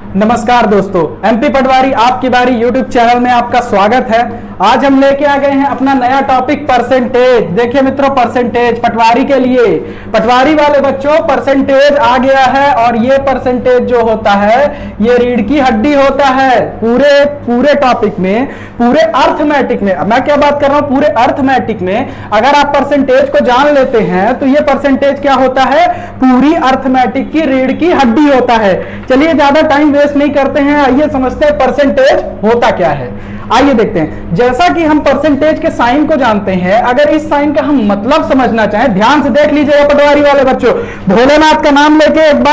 नमस्कार दोस्तों, एमपी पटवारी आपकी बारी यूट्यूब चैनल में आपका स्वागत है। आज हम लेके आ गए हैं अपना नया टॉपिक परसेंटेज। देखिए मित्रों, परसेंटेज पटवारी के लिए, पटवारी वाले बच्चों परसेंटेज आ गया है। और ये परसेंटेज जो होता है ये रीढ़ की हड्डी होता है पूरे टॉपिक में, पूरे अर्थमेटिक में। मैं क्या बात कर रहा हूं, पूरे अर्थमेटिक में अगर आप परसेंटेज को जान लेते हैं तो ये परसेंटेज क्या होता है, पूरी अर्थमेटिक की रीढ़ की हड्डी होता है। चलिए ज्यादा टाइम वेस्ट नहीं करते हैं, आइए समझते हैं परसेंटेज होता क्या है। आइए देखते हैं। जैसा कि हम परसेंटेज के साइन को जानते हैं, अगर इस साइन का हम मतलब समझना चाहें, ध्यान से देख लीजिएगा पटवारी वाले बच्चों, भोलेनाथ का नाम लेके एक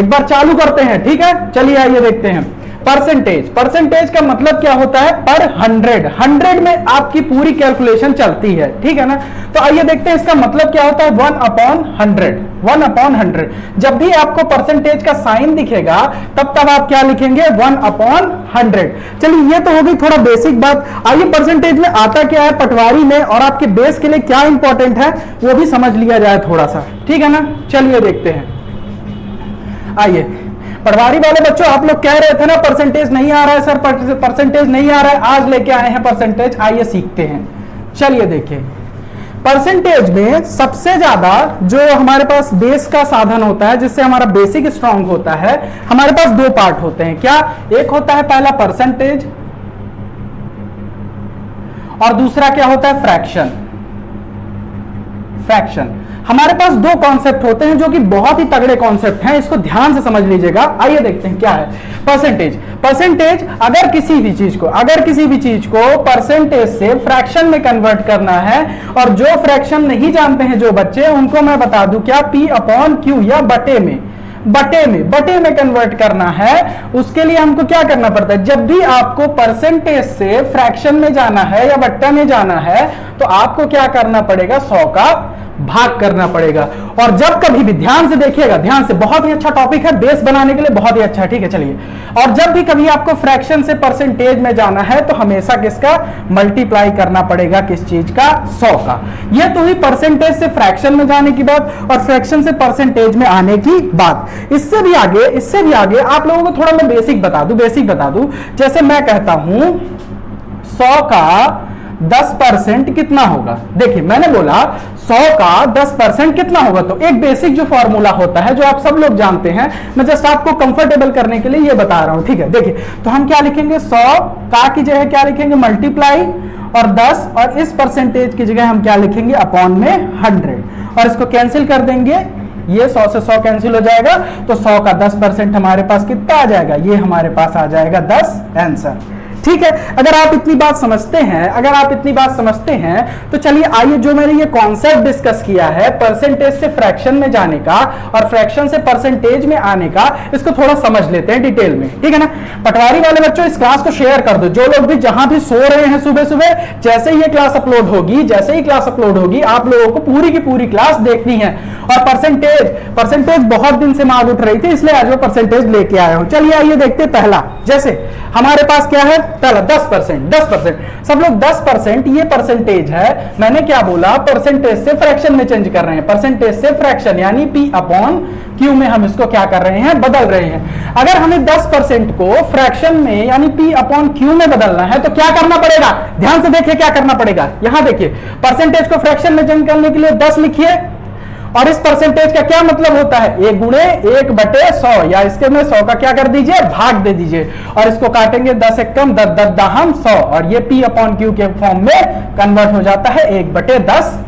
बार चालू करते हैं, ठीक है। चलिए आइए देखते हैं परसेंटेज का मतलब क्या होता है, पर 100 में आपकी पूरी कैलकुलेशन चलती है, ठीक है ना। तो आइए देखते हैं इसका मतलब क्या होता है, 1/100। जब भी आपको परसेंटेज का साइन दिखेगा तब आप क्या लिखेंगे, 1/100। चलिए ये तो होगी थोड़ा बेसिक बात। आइए परसेंटेज में आता क्या है पटवारी में और आपके बेस के लिए क्या इंपॉर्टेंट है वो भी समझ लिया जाए थोड़ा सा, ठीक है ना। चलिए देखते हैं। आइए पटवारी वाले बच्चों, आप लोग कह रहे थे ना परसेंटेज नहीं आ रहा है सर, परसेंटेज नहीं आ रहा है, आज लेके आए हैं परसेंटेज। आइए सीखते हैं। चलिए देखिए, परसेंटेज में सबसे ज्यादा जो हमारे पास बेस का साधन होता है, जिससे हमारा बेसिक स्ट्रांग होता है, हमारे पास दो पार्ट होते हैं। क्या, एक होता है पहला परसेंटेज और दूसरा क्या होता है, फ्रैक्शन। हमारे पास दो कॉन्सेप्ट होते हैं जो कि बहुत ही तगड़े कॉन्सेप्ट हैं, इसको ध्यान से समझ लीजिएगा। आइए देखते हैं क्या है परसेंटेज। अगर किसी भी चीज को परसेंटेज से फ्रैक्शन में कन्वर्ट करना है, और जो फ्रैक्शन नहीं जानते हैं जो बच्चे, उनको मैं बता दूं क्या, P/Q या बटे में कन्वर्ट करना है, उसके लिए हमको क्या करना पड़ता है, जब भी आपको परसेंटेज से फ्रैक्शन में जाना है या बट्टा में जाना है तो आपको क्या करना पड़ेगा, 100 का भाग करना पड़ेगा। और जब कभी भी, ध्यान से देखिएगा, ध्यान से, बहुत ही अच्छा टॉपिक है, बेस बनाने के लिए बहुत ही अच्छा है, ठीक है। चलिए, और जब भी कभी आपको फ्रैक्शन से परसेंटेज में जाना है तो हमेशा किसका मल्टीप्लाई करना पड़ेगा, किस चीज का, 100 का। यह तो हुई परसेंटेज से फ्रैक्शन में जाने की बात और फ्रैक्शन से परसेंटेज में आने की बात। इससे भी आगे आप लोगों को थोड़ा मैं बेसिक बता दूं। जैसे मैं कहता हूं 100 का 10% कितना होगा। देखिए मैंने बोला 100 का 10% कितना होगा, तो एक बेसिक जो फॉर्मूला होता है जो आप सब लोग जानते हैं, मैं जस्ट आपको कंफर्टेबल करने के लिए ये बता रहा हूं, ठीक है। देखिए तो हम क्या लिखेंगे, 100 का की जगह क्या लिखेंगे, मल्टीप्लाई और 10, और इस परसेंटेज की जगह हम क्या लिखेंगे, अपॉन में 100, और इसको कैंसिल कर देंगे। ये 100 से 100 कैंसिल हो जाएगा, तो 100 का 10% हमारे पास कितना आ जाएगा, ये हमारे पास आ जाएगा 10 आंसर, ठीक है। अगर आप इतनी बात समझते हैं तो चलिए आइए, जो मैंने ये कॉन्सेप्ट डिस्कस किया है परसेंटेज से फ्रैक्शन में जाने का और फ्रैक्शन से परसेंटेज में आने का, इसको थोड़ा समझ लेते हैं डिटेल में, ठीक है ना। पटवारी वाले बच्चों इस क्लास को शेयर कर दो, जो लोग भी जहां भी सो रहे हैं सुबह, जैसे ही ये क्लास अपलोड होगी आप लोगों को पूरी की पूरी क्लास देखनी है। और परसेंटेज बहुत दिन से मांग उठ रही थी, इसलिए आज वो परसेंटेज लेके आया हूं। चलिए आइए देखते हैं। पहला, जैसे हमारे पास क्या है, पहला 10%। सब लोग 10% ये परसेंटेज है। मैंने क्या बोला, परसेंटेज से फ्रैक्शन में चेंज कर रहे हैं, परसेंटेज से फ्रैक्शन यानी P/Q में हम इसको क्या कर रहे हैं, बदल रहे हैं। अगर हमें 10% को फ्रैक्शन में यानी P/Q में बदलना है तो क्या करना पड़ेगा, ध्यान से देखिए क्या करना पड़ेगा। यहां देखिए, परसेंटेज को फ्रैक्शन में चेंज करने के लिए 10 लिखिए, और इस परसेंटेज का क्या मतलब होता है, 1 गुणे 1/100, या इसके में 100 का क्या कर दीजिए, भाग दे दीजिए, और इसको काटेंगे 10 एकम 10 100, और ये P/Q के फॉर्म में कन्वर्ट हो जाता है 1/10,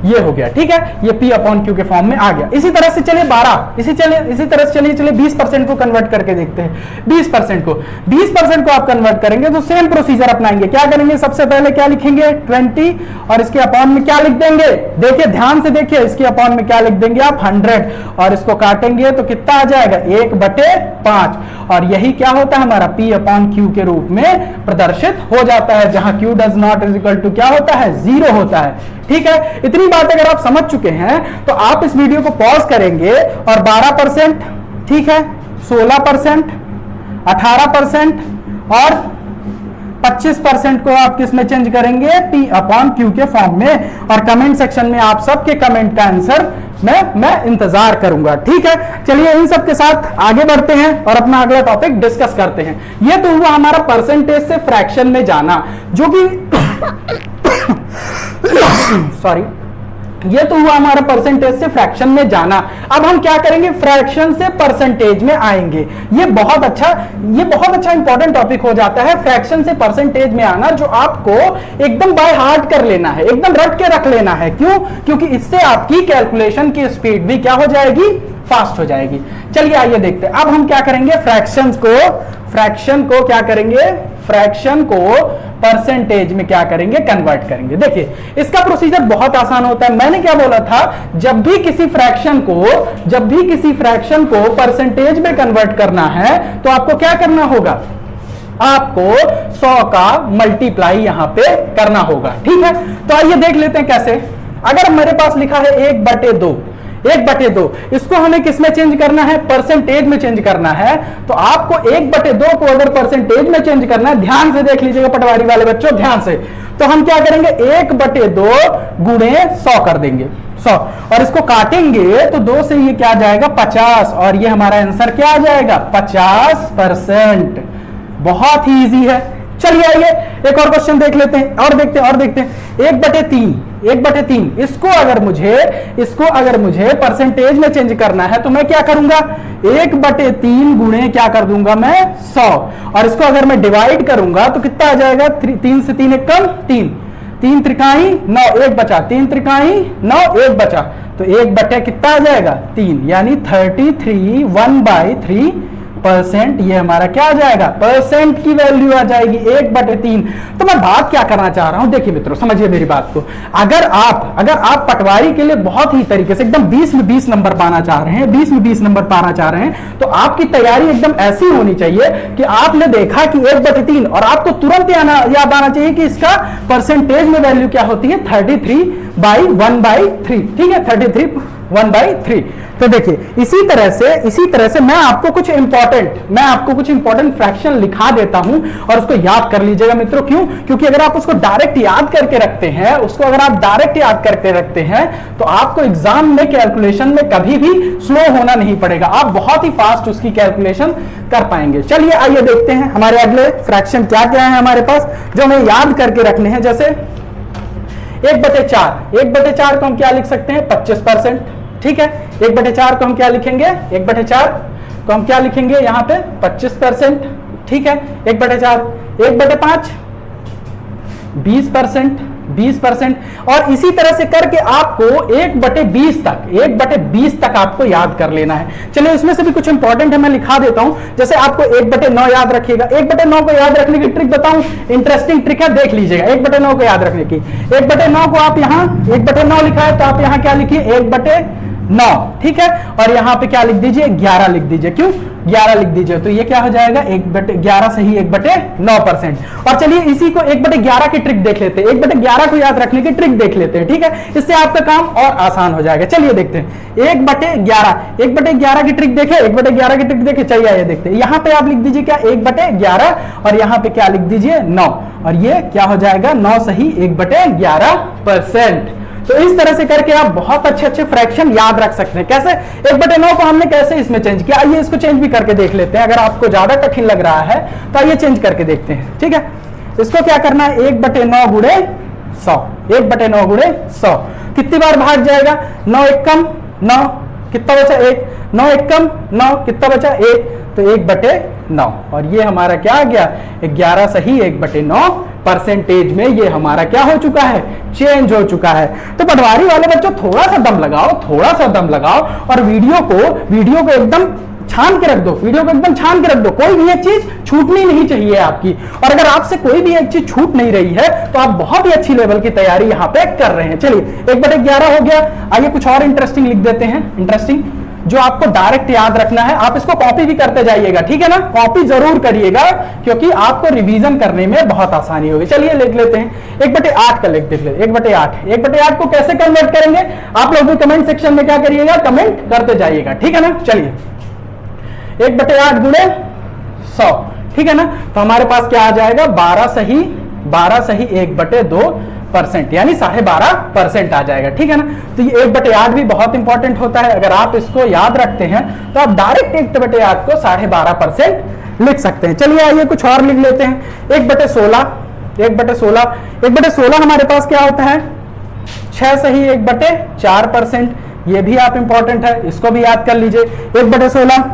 ये हो गया, ठीक है। ये P/Q के फॉर्म में आ गया। इसी तरह से चलिए 12, 20% को कन्वर्ट करके देखते हैं। 20% को आप कन्वर्ट करेंगे तो सेम प्रोसीजर अपनाएंगे। क्या करेंगे, सबसे पहले क्या लिखेंगे, 20, और इसके अपॉन में क्या लिख देंगे, देखिए ध्यान से देखिए, इसके अपॉन में क्या लिख देंगे आप, 100, और इसको काटेंगे तो कितना आ जाएगा, 1/5, और यही क्या होता है हमारा P/Q के रूप में प्रदर्शित हो जाता है, जहां Q does not is equal to क्या होता है, 0 होता है, ठीक है। इतनी बात अगर आप समझ चुके हैं तो आप इस वीडियो को पॉज करेंगे और 12%, ठीक है, 16%, 18% और 25% को आप किस में चेंज करेंगे, P/Q के फॉर्म में। और कमेंट सेक्शन में आप सबके कमेंट का आंसर मैं इंतजार करूंगा। ठीक है, चलिए इन सब के साथ आगे बढ़ते हैं और अपना अगला टॉपिक डिस्कस करते हैं। ये तो हुआ हमारा परसेंटेज से फ्रैक्शन में जाना, जो कि सॉरी, ये तो हुआ हमारा परसेंटेज से फ्रैक्शन में जाना। अब हम क्या करेंगे, फ्रैक्शन से परसेंटेज में आएंगे। ये बहुत अच्छा इंपॉर्टेंट टॉपिक हो जाता है, फ्रैक्शन से परसेंटेज में आना, जो आपको एकदम बाय हार्ट कर लेना है, एकदम रट के रख लेना है। क्यों? क्योंकि इससे आपकी कैलकुलेशन की स्पीड भी क्या हो जाएगी, फास्ट हो जाएगी। चलिए आइए देखते हैं। अब हम क्या करेंगे, फ्रैक्शन को क्या करेंगे, फ्रैक्शन को परसेंटेज में क्या करेंगे, कन्वर्ट करेंगे। देखिए इसका प्रोसीजर बहुत आसान होता है। मैंने क्या बोला था, जब भी किसी फ्रैक्शन को परसेंटेज में कन्वर्ट करना है तो आपको क्या करना होगा, आपको 100 का मल्टीप्लाई यहां पे करना होगा। ठीक है, तो आइए देख लेते हैं कैसे। अगर मेरे पास लिखा है 1/2, इसको हमें किस में चेंज करना है, परसेंटेज में चेंज करना है। तो आपको 1/2 को अगर परसेंटेज में चेंज करना है, ध्यान से देख लीजिएगा पटवारी वाले बच्चों, ध्यान से। तो हम क्या करेंगे, 1/2 गुणे 100 कर देंगे, 100, और इसको काटेंगे तो 2 से ये क्या आ जाएगा, 50, और ये हमारा आंसर क्या आ जाएगा, 50%। बहुत ही इजी है। चलिए आइए एक और क्वेश्चन देख लेते हैं और देखते हैं 1/3, इसको अगर मुझे परसेंटेज में चेंज करना है तो मैं क्या करूंगा, 1/3 गुणे क्या कर दूंगा मैं, 100, और इसको अगर मैं डिवाइड करूंगा तो कितना आ जाएगा, 3 से 3 एक कम, 3 त्रिकाई 9, 1 बचा, 3 त्रिकाई 9, 1 बचा, तो 1/, कितना आ जाएगा, 3, यानी 33 1/3%। ये हमारा क्या आ जाएगा, परसेंट की वैल्यू आ जाएगी 1/3। तो मैं बात क्या करना चाह रहा हूं, देखिए मित्रों समझिए मेरी बात को। अगर आप पटवारी के लिए बहुत ही तरीके से एकदम 20 में 20 नंबर पाना चाह रहे हैं, 20 में 20 नंबर पाना चाह रहे हैं, तो आपकी तैयारी एकदम ऐसी होनी चाहिए कि आपने देखा कि 1/3 और आपको तुरंत याद आना चाहिए कि इसका परसेंटेज में वैल्यू क्या होती है, 33/1/3। ठीक है, 33/1/3। तो देखिए इसी तरह से मैं आपको कुछ इंपॉर्टेंट फ्रैक्शन लिखा देता हूं और उसको याद कर लीजिएगा मित्रों। क्यों? क्योंकि अगर आप उसको डायरेक्ट याद करके रखते हैं तो आपको एग्जाम में कैलकुलेशन में कभी भी स्लो होना नहीं पड़ेगा, आप बहुत ही फास्ट उसकी कैलकुलेशन कर पाएंगे। चलिए आइए देखते हैं हमारे अगले फ्रैक्शन क्या क्या है हमारे पास जो हमें याद करके रखने हैं। जैसे 1/4 को हम क्या लिख सकते हैं, 25%। ठीक है, 1/4 को हम क्या लिखेंगे, 1/4 को हम क्या लिखेंगे यहां पे, 25%। ठीक है, 1/4, 1/5 20%, और इसी तरह से करके आपको 1/20 तक आपको याद कर लेना है। चलिए इसमें से भी कुछ इंपॉर्टेंट है, मैं लिखा देता हूं। जैसे आपको 1/9 याद रखिएगा। 1/9 को याद रखने की ट्रिक बताऊं, इंटरेस्टिंग ट्रिक है, देख लीजिएगा। 1/9 को याद रखने की, 1/9 को आप यहां 1/9 लिखा है तो आप यहां क्या लिखिए, 1/9। ठीक है, और यहां पे क्या लिख दीजिए, 11 लिख दीजिए। क्यों 11 लिख दीजिए, तो ये क्या हो जाएगा, 1/11 से ही 1/9%। और चलिए इसी को 1/11 की ट्रिक देख लेते हैं, 1/11 को याद रखने की ट्रिक देख लेते हैं। ठीक है, इससे आपका काम और आसान हो जाएगा। चलिए देखते हैं 1/11 की ट्रिक देखें, 1/11 की ट्रिक देखें। चलिए आइए देखते हैं। यहां पे आप लिख दीजिए क्या, 1/11, और यहां पे क्या लिख दीजिए, 9, और ये क्या हो जाएगा, 9 सही 1/11%। तो इस तरह से करके आप बहुत अच्छे फ्रैक्शन याद रख सकते हैं। कैसे, 1/9 को हमने कैसे इसमें चेंज किया, आइए इसको चेंज भी करके देख लेते हैं। अगर आपको ज्यादा कठिन लग रहा है तो आइए चेंज करके देखते हैं। ठीक है, इसको क्या करना है, 1/9 गुणे 100, 1/9 गुणे 100 कितनी बार भाग जाएगा, 9 एक कम 9, कितना बचा 1, 9 एक कम 9, कितना बचा 1, तो 1/9, और ये हमारा क्या आ गया, 11 सही 1/9% में ये हमारा क्या हो चुका है, चेंज हो चुका है। तो पटवारी वाले बच्चों थोड़ा सा दम लगाओ और वीडियो को एकदम छान के रख दो, कोई भी एक चीज छूटनी नहीं चाहिए आपकी। और अगर आपसे कोई भी एक चीज छूट नहीं रही है तो आप बहुत ही अच्छी लेवल की तैयारी यहां पे कर रहे हैं। चलिए 1/11 हो गया। आइए कुछ और इंटरेस्टिंग लिख देते हैं, इंटरेस्टिंग जो आपको डायरेक्ट याद रखना है। आप इसको कॉपी भी करते जाइएगा, ठीक है ना, कॉपी जरूर करिएगा क्योंकि आपको रिवीजन करने में बहुत आसानी होगी। चलिए लिख लेते हैं 1/8 का लिख देते हैं, 1/8 को कैसे कन्वर्ट करेंगे आप लोग भी कमेंट सेक्शन में क्या करिएगा, कमेंट करते जाइएगा, ठीक है ना। चलिए 1/8 गुणे 100, ठीक है ना, तो हमारे पास क्या आ जाएगा, 12 सही 1/2 12% यानी 12.5% आ जाएगा, ठीक है ना। तो ये 1/8 भी बहुत इंपॉर्टेंट होता है, अगर आप इसको याद रखते हैं तो आप डायरेक्ट 1/8 को 12.5% लिख सकते हैं। चलिए आइए कुछ और लिख लेते हैं। 1/16 हमारे पास क्या होता है, 6 सही 1/4%, ये भी आप इंपॉर्टेंट है, इसको भी याद कर लीजिए। 1/16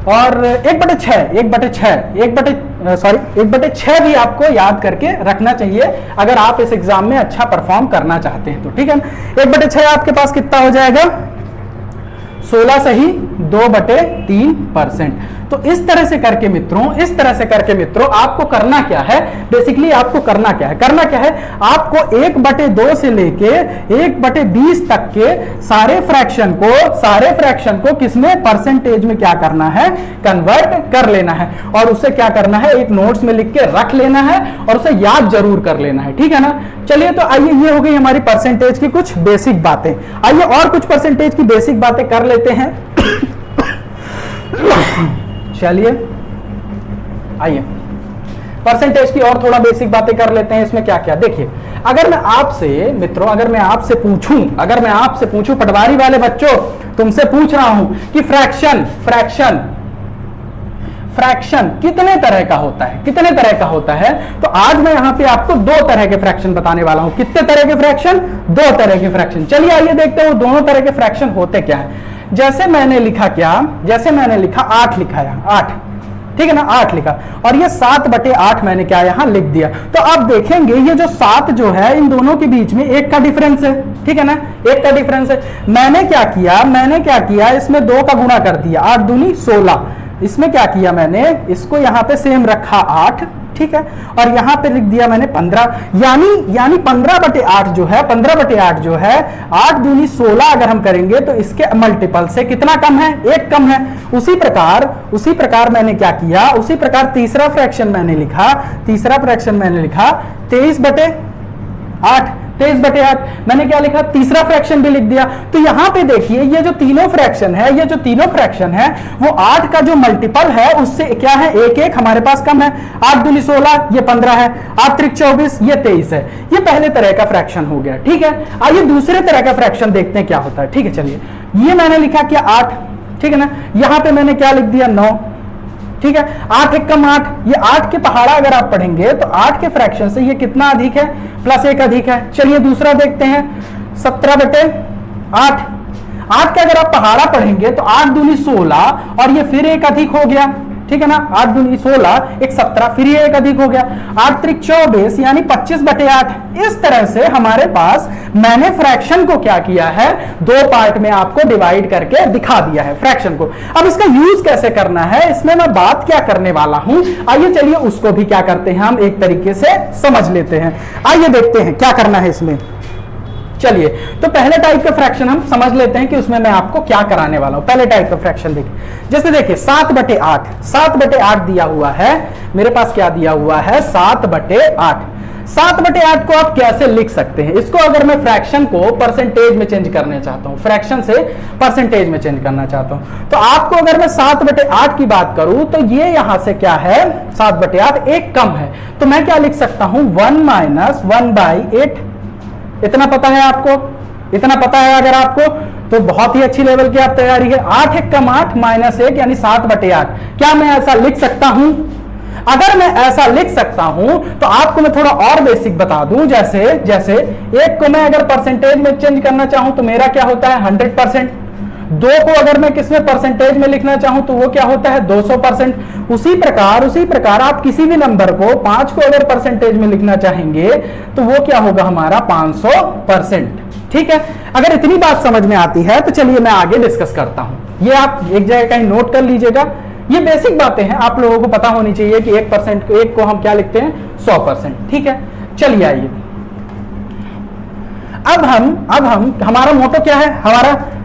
और 1/6 भी आपको याद करके रखना चाहिए अगर आप इस एग्जाम में अच्छा परफॉर्म करना चाहते हैं तो, ठीक है ना। 1/6 आपके पास कितना हो जाएगा, 16 सही 2/3%। तो इस तरह से करके मित्रों आपको करना क्या है, बेसिकली आपको करना क्या है, आपको 1/2 से लेके 1/20 तक के सारे फ्रैक्शन को किसमें, परसेंटेज में क्या करना है, कन्वर्ट कर लेना है। और उससे क्या करना है, एक नोट्स में लिख के रख लेना है और उसे याद जरूर कर लेना है, ठीक है ना। चलिए तो आइए, ये हो गई हमारी परसेंटेज की कुछ बेसिक बातें। आइए और कुछ परसेंटेज की बेसिक बातें कर लेते हैं। चलिए आइए परसेंटेज की और थोड़ा बेसिक बातें कर लेते हैं। इसमें क्या क्या, देखिए अगर मैं आपसे पूछूं पटवारी वाले बच्चों, तुमसे पूछ रहा हूं कि फ्रैक्शन कितने तरह का होता है, तो आज मैं यहां पे आपको 2 तरह के फ्रैक्शन बताने वाला हूं। कितने तरह के फ्रैक्शन, 2 तरह के फ्रैक्शन। चलिए आइए देखते हैं वो दोनों तरह के फ्रैक्शन होते क्या है। जैसे मैंने लिखा 8 लिखा है, 8, ठीक है ना, 8 लिखा और ये 7/8 मैंने क्या यहां लिख दिया। तो आप देखेंगे ये जो 7 जो है इन दोनों के बीच में 1 का डिफरेंस है, ठीक है ना, 1 का डिफरेंस है। मैंने क्या किया, इसमें 2 का गुणा कर दिया, 8 दूनी 16। इसमें क्या किया, मैंने इसको यहां पे सेम रखा 8, ठीक है, और यहां पे लिख दिया मैंने 15, यानी 15/8 जो है 8 दूनी 16 अगर हम करेंगे तो इसके मल्टीपल से कितना कम है, 1 कम है। उसी प्रकार मैंने क्या किया, तीसरा फ्रैक्शन मैंने लिखा 23/8 मैंने क्या लिखा, तीसरा फ्रैक्शन भी लिख दिया। तो यहां पे देखिए ये जो तीनों फ्रैक्शन है वो 8 का जो मल्टीपल है उससे क्या है, 1 हमारे पास कम है। 8 दूनी 16 ये 15 है, 8 त्रिक 24 ये 23 है। ये पहले तरह का फ्रैक्शन हो गया, ठीक है। आइए दूसरे तरह का फ्रैक्शन देखते हैं क्या होता है, ठीक है। चलिए ये मैंने लिखा क्या 8, ठीक है ना, यहां पे मैंने क्या लिख दिया 9, ठीक है। 8 1 कम 8, ये 8 के पहाड़ा अगर आप पढ़ेंगे तो 8 के फ्रैक्शन से ये कितना अधिक है, +1 अधिक है। चलिए दूसरा देखते हैं 17/8 का अगर आप पहाड़ा पढ़ेंगे तो 8 दूनी 16 और ये फिर 1 अधिक हो गया, ठीक है ना, 8 दूनी 16 1 17 फिर ये 1 अधिक हो गया, 8 त्रिक 24 यानी 25/8। इस तरह से हमारे पास मैंने फ्रैक्शन को क्या किया है, 2 पार्ट में आपको डिवाइड करके दिखा दिया है फ्रैक्शन को। अब इसका यूज कैसे करना है, इसमें मैं बात क्या करने वाला हूं, आइए चलिए उसको भी क्या करते हैं हम एक तरीके से समझ लेते हैं। आइए देखते हैं क्या करना है इसमें। चलिए तो पहले टाइप का फ्रैक्शन हम समझ लेते हैं कि उसमें मैं आपको क्या कराने वाला हूं। पहले टाइप का फ्रैक्शन देखिए, जैसे देखिए 7/8 दिया हुआ है मेरे पास, क्या दिया हुआ है 7/8। 7/8 को आप कैसे लिख सकते हैं, इसको अगर मैं फ्रैक्शन को परसेंटेज में चेंज करना चाहता हूं, फ्रैक्शन से परसेंटेज में चेंज करना चाहता हूं, तो आपको अगर मैं 7/8 की बात करूं तो ये यहां से क्या है 7/8 1 कम है, तो मैं क्या लिख सकता हूं 1 - 1/8। इतना पता है आपको, इतना पता है अगर आपको तो बहुत ही अच्छी लेवल की आप तैयारी है। 8 1 कम 8 -1 यानी 7/8। क्या मैं ऐसा लिख सकता हूं, अगर मैं ऐसा लिख सकता हूं तो आपको मैं थोड़ा और बेसिक बता दूं। जैसे 1 को मैं अगर परसेंटेज में चेंज करना चाहूं तो मेरा क्या होता है 100%। 2 को अगर मैं किसमें परसेंटेज में लिखना चाहूं तो वो क्या होता है 200%। उसी प्रकार आप किसी भी नंबर को 5 को अगर परसेंटेज में लिखना चाहेंगे तो वो क्या होगा हमारा 500%, ठीक है। अगर इतनी बात समझ में आती है तो चलिए मैं आगे डिस्कस करता हूं। ये आप एक जगह कहीं नोट कर लीजिएगा, ये बेसिक बातें हैं, आप लोगों को पता होनी चाहिए कि 1% को हम क्या लिखते हैं 100%, ठीक है। चलिए आइए अब हम हमारा मोटो क्या है,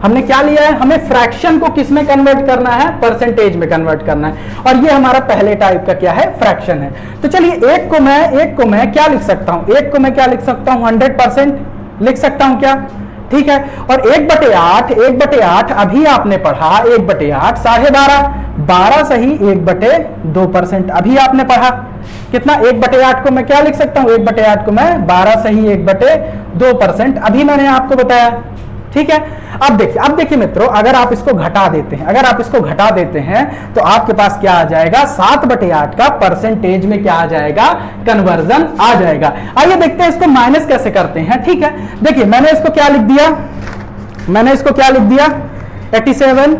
हमने क्या लिया है, हमें फ्रैक्शन को किस में कन्वर्ट करना है, परसेंटेज में कन्वर्ट करना है, और ये हमारा पहले टाइप का क्या है फ्रैक्शन है। तो चलिए 1 को मैं क्या लिख सकता हूं, 1 को मैं क्या लिख सकता हूं 100% लिख सकता हूं क्या, ठीक है। और 1/8 अभी आपने पढ़ा 1/8 12.5, 12 सही 1/2% अभी आपने पढ़ा। कितना 1/8 को मैं क्या लिख सकता हूं, 1/8 को मैं 12 सही 1/2% अभी मैंने आपको बताया। ठीक है। अब देखिए मित्रों, अगर आप इसको घटा देते हैं तो आपके पास क्या आ जाएगा, 7/8 का परसेंटेज में क्या आ जाएगा, कन्वर्जन आ जाएगा। आइए देखते हैं इसको माइनस कैसे करते हैं। ठीक है, देखिए मैंने इसको क्या लिख दिया 87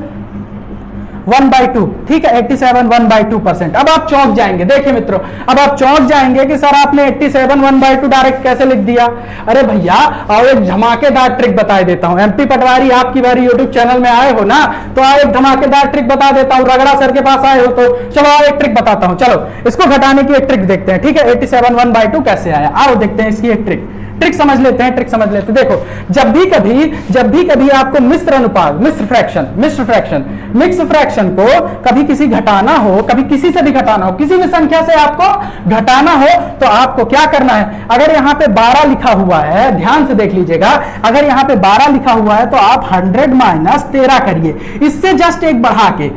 1/2। ठीक है, 87 1/2%। अब आप चौंक जाएंगे, देखिए मित्रों, अब आप चौंक जाएंगे कि सर आपने 87 1/2 डायरेक्ट कैसे लिख दिया। अरे भैया, और एक धमाकेदार ट्रिक बता देता हूं। एमपी पटवारी आपकी बारी यूट्यूब चैनल में आए हो ना, तो आप एक धमाकेदार ट्रिक बता देता हूं। रगड़ा सर के पास आए हो तो चलो आओ एक ट्रिक बताता हूं। चलो इसको घटाने की एक ट्रिक देखते हैं। ठीक है, 87 1/2 कैसे आया, आओ देखते हैं इसकी एक ट्रिक समझ लेते हैं। देखो, जब भी कभी आपको मिश्र अनुपात, मिक्स फ्रैक्शन को कभी किसी घटाना हो, कभी किसी से भी घटाना हो, किसी भी संख्या से आपको घटाना हो, तो आपको क्या करना है। अगर यहां पे 12 लिखा हुआ है, ध्यान से देख लीजिएगा, अगर यहां पे 12 लिखा हुआ है तो आप 100 माइनस 13 करिए। इससे जस्ट एक बढ़ा के,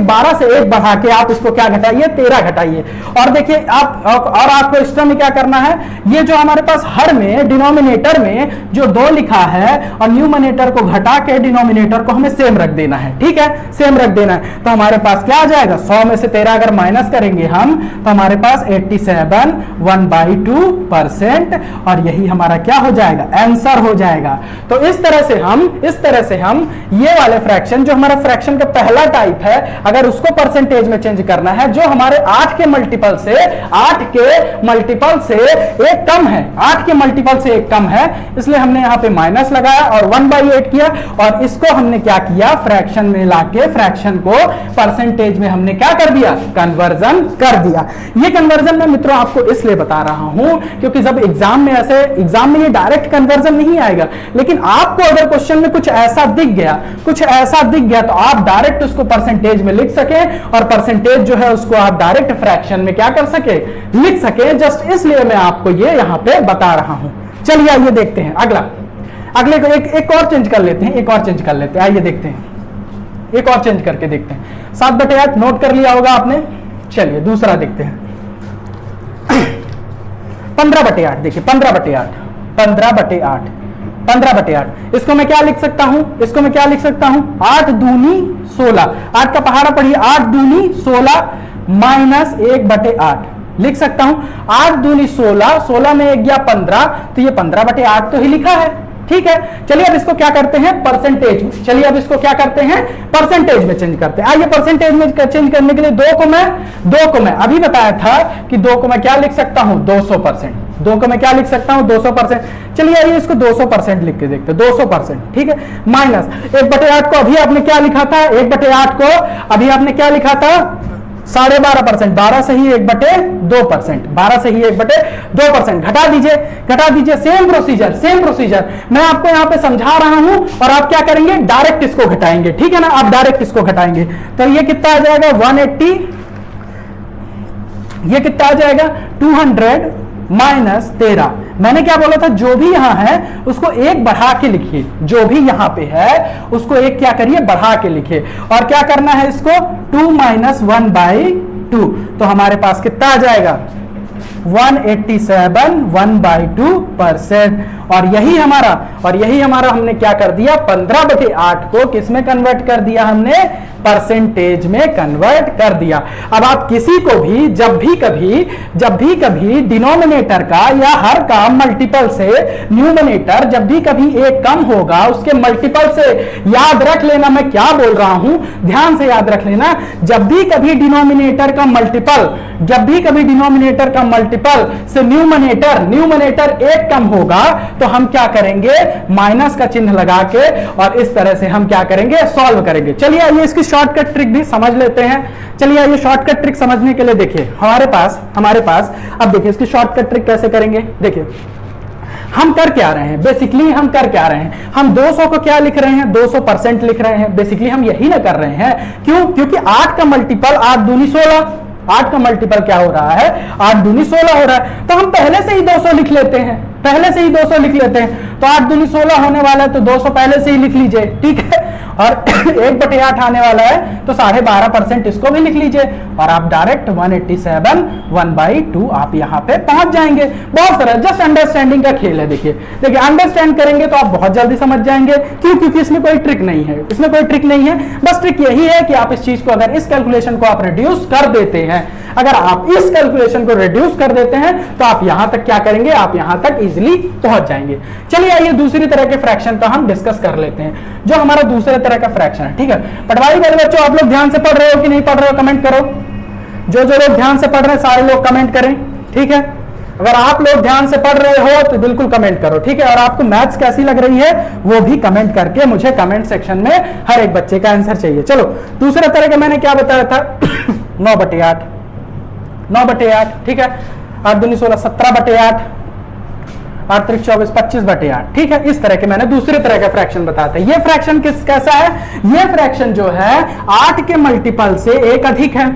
12 से एक बढ़ा के आप इसको क्या घटाइए, 13 घटाइए। और देखिए आपको एक्स्ट्रा में क्या करना है, ये जो हमारे पास हर में डिनोमिनेटर में जो 2 लिखा है और न्यूमरेटर को घटा के डिनोमिनेटर को हमें सेम रख देना है। ठीक है, सेम रख देना है। तो हमारे पास क्या आ जाएगा, 100 में से 13 अगर माइनस करेंगे हम, तो हमारे पास 87 1/2%, और यही हमारा क्या हो जाएगा, आंसर हो जाएगा। तो इस तरह से हम ये वाले फ्रैक्शन, जो हमारा फ्रैक्शन का पहला टाइप है, अगर उसको परसेंटेज में चेंज करना है, जो हमारे 8 के मल्टीपल से एक कम है, इसलिए हमने यहां पे माइनस लगाया और 1/8 किया, और इसको हमने क्या किया, फ्रैक्शन में लाके फ्रैक्शन को परसेंटेज में हमने क्या कर दिया, कन्वर्जन कर दिया। ये कन्वर्जन मैं मित्रों आपको इसलिए बता रहा हूं क्योंकि जब एग्जाम में ये डायरेक्ट कन्वर्जन नहीं आएगा, लेकिन आपको अगर क्वेश्चन में कुछ ऐसा दिख गया तो आप डायरेक्ट उसको परसेंटेज में लिख सके, और परसेंटेज जो है उसको आप डायरेक्ट फ्रैक्शन में क्या कर सके, लिख सके। जस्ट इसलिए मैं आपको ये यहां पे बता रहा हूं। चलिए आइए देखते हैं अगले को एक और चेंज कर लेते हैं, आइए देखते हैं, एक और चेंज करके देखते हैं। 7/8 नोट कर लिया होगा आपने। चलिए दूसरा देखते हैं, 15/8। देखिए 15/8 इसको मैं क्या लिख सकता हूं, 8 दूनी 16, 8 का पहाड़ा पढ़िए, 8 दूनी 16 माइनस 1/8 लिख सकता हूं। 8 दूनी 16, 16 में 1 गया 15, तो ये 15/8 तो ही लिखा है। ठीक है, चलिए अब इसको क्या करते हैं, परसेंटेज में चेंज करते हैं। आइए परसेंटेज में चेंज करने के लिए 2 को मैं अभी बताया था कि 2 को मैं क्या लिख सकता हूं, 200%। 2 को मैं क्या लिख सकता हूं, 200%। चलिए आइए इसको 200% लिख के देखते हैं, 200%। ठीक है, माइनस 1/8 को अभी आपने क्या लिखा था, 1/8 को अभी आपने क्या लिखा था, 12.5%, 12 से ही 1/2%, 12 से ही 1/2%। घटा दीजिए, सेम प्रोसीजर मैं आपको यहां पे समझा रहा हूं, और आप क्या करेंगे, डायरेक्ट इसको घटाएंगे। ठीक है ना, आप डायरेक्ट इसको घटाएंगे, तो ये कितना आ जाएगा, 180, ये कितना आ जाएगा, 200 माइनस 13। मैंने क्या बोला था, जो भी यहां है उसको एक बढ़ा के लिखिए, जो भी यहां पे है उसको एक क्या करिए, बढ़ा के लिखिए। और क्या करना है इसको, 2 माइनस 1/2, तो हमारे पास कितना आ जाएगा, 187 1/2%। और यही हमारा हमने क्या कर दिया, 15/8 को किसमें कन्वर्ट कर दिया, हमने परसेंटेज में कन्वर्ट कर दिया। अब आप किसी को भी जब भी कभी डिनोमिनेटर का या हर का मल्टीपल से न्यूमरेटर जब भी कभी एक कम होगा, उसके मल्टीपल से याद रख लेना मैं क्या बोल रहा हूं, ध्यान से याद रख लेना। जब भी कभी डिनोमिनेटर का मल्टीपल से न्यूमरेटर एक कम होगा, तो हम क्या करेंगे, माइनस का चिन्ह लगा के, और इस तरह से हम क्या करेंगे, सॉल्व करेंगे। चलिए आइए इसकी शॉर्टकट ट्रिक भी समझ लेते हैं। चलिए आइए शॉर्टकट ट्रिक समझने के लिए देखिए हमारे पास अब देखिए इसकी शॉर्टकट ट्रिक कैसे करेंगे। देखिए हम कर क्या रहे हैं, बेसिकली हम कर क्या रहे हैं, हम 200 को क्या लिख रहे हैं, 200% लिख रहे हैं। बेसिकली हम यही ना कर रहे हैं, क्यों, क्योंकि 8 का मल्टीपल 8 दूनी 16, 8 का मल्टीपल क्या हो रहा है, 8 दूनी 16 हो रहा है, तो हम पहले से ही 200 लिख लेते हैं। पहले से ही 200 लिख लेते हैं, तो 8 दूनी 16 होने वाला है, तो 200 पहले से ही लिख लीजिए, ठीक है। और 1/8 आने वाला है, तो 12.5% इसको भी लिख लीजिए, और आप डायरेक्ट 187 1/2 आप यहाँ पे पहुंच जाएंगे। बहुत सरल, जस्ट अंडरस्टैंडिंग का खेल है। देखिए अंडरस्टैंड करेंगे तो आप बहुत जल्दी समझ जाएंगे। क्यों? क्योंकि इसमें कोई ट्रिक नहीं है, इसमें कोई ट्रिक नहीं है। बस ट्रिक यही है कि आप इस चीज को, अगर इस कैलकुलेशन को आप रिड्यूस कर देते हैं, अगर आप इस कैलकुलेशन को रिड्यूस कर देते हैं, तो आप यहां तक क्या करेंगे, आप यहां तक इजीली पहुंच जाएंगे। चलिए आइए दूसरी तरह के फ्रैक्शन का हम डिस्कस कर लेते हैं, जो हमारा दूसरे तरह का फ्रैक्शन है, ठीक है। पटवारी वाले बच्चों, आप लोग ध्यान से पढ़ रहे हो कि नहीं पढ़ रहे हो, कमेंट करो। जो लोग ध्यान से पढ़ रहे हैं सारे लोग कमेंट करें, ठीक है। अगर आप लोग ध्यान से पढ़ रहे हो तो बिल्कुल कमेंट करो, ठीक है। और आपको मैथ्स कैसी लग रही है वो भी कमेंट करके मुझे कमेंट सेक्शन में हर एक बच्चे का आंसर चाहिए। चलो दूसरा तरह का मैंने क्या बताया था 9/8, 9/8, ठीक है। 8 दूनी 16, 17/8, 8 त्रिक 24, 25/8, ठीक है। इस तरह के मैंने दूसरे तरह का फ्रैक्शन बताया था। ये फ्रैक्शन कैसा है? ये फ्रैक्शन जो है 8 के मल्टीपल से एक अधिक है।